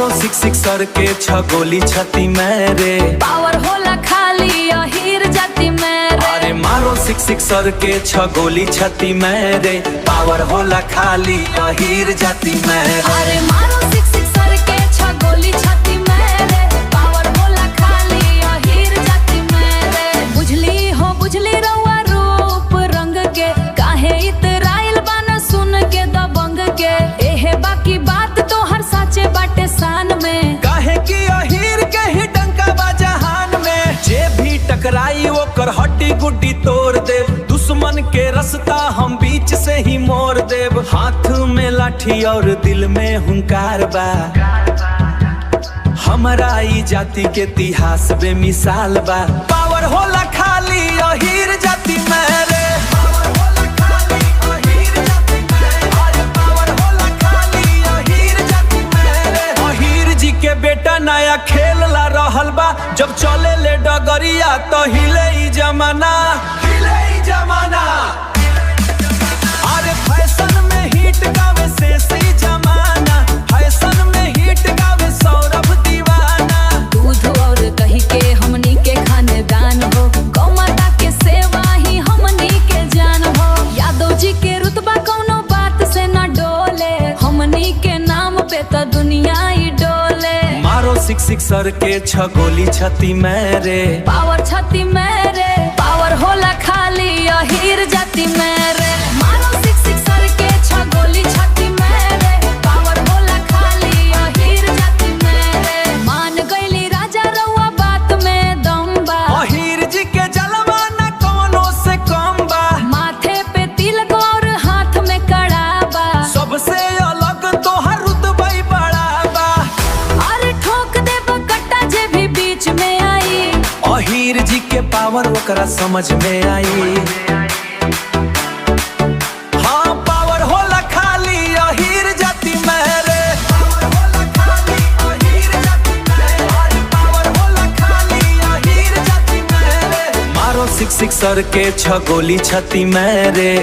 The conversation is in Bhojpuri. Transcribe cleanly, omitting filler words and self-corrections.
मारो सिक्सर के 6 गोली छती मेरे। पावर होला खाली अहीर जाति मेरे। अरे मारो सिक्सर के 6 गोली छती मेरे। पावर होला खाली अहीर जाति मेरे। अरे मारो सिक्सर के 6 गोली छती मेरे। पावर होला खाली अहीर जाति मेरे। बुझली रउआ रूप रंग के, काहे इतराइल बाना सुन के दबंग के। एहे बाकी बात तो हर साचे बाटे शान में, काहे की अहीर के ही डंका बा जहान में। जे भी टकराई ओकर हड्डी गुड्डी तोड़ देव। दुश्मन के रास्ता हम बीच से ही मोड़ देव। हाथ में लाठी और दिल में हुंकार बा। हमारा ई जाति के इतिहास बेमिसाल बा। पावर होला खाली अहीर जाति मेरे। पावर होला खाली अहीर जाति मेरे। अरे पावर होला खाली अहीर जाति मेरे। अहीर जी के बेटा नया खेल ला रहल बा। जब चले ले डगरिया तो हिले ई जमाना। अरे फैशन में हिट गावे से सही जमाना। फैशन में हिट गावे सौरभ दीवाना। दूध और दही के हमनी के खानदान हो। गौ माता के सेवा ही हमनी के जान हो। यादव जी के रुतबा कौनो बात से न डोले। हमनी के नाम पे तो दुनिया ही डोले। मारो सिक्सर के 6 गोली छती मेरे। पावर छती मेरे। पावर होला खाली अहीर जाति मेरे। मारो सिक्सर के 6 गोली छती मेरे। पावर होला खाली अहीर जाति मेरे। मान गईली राजा रउआ बात में दम बा। अहीर जी के जलवा न कोनो से कम बा। माथे पे तिलक और हाथ में कड़ा बा। सबसे अलग तोहर रुतबा बड़ा बा। और ठोक दे बकट्टा जे भी बीच में आई। अहीर जी के पावर ओकरा समझ में आई। हाँ पावर होला खाली अहीर जाति मेरे। पावर होला खाली अहीर जाति मेरे। अरे पावर होला खाली अहीर जाति मेरे। मारो सिक्सर के 6 गोली छती मेरे।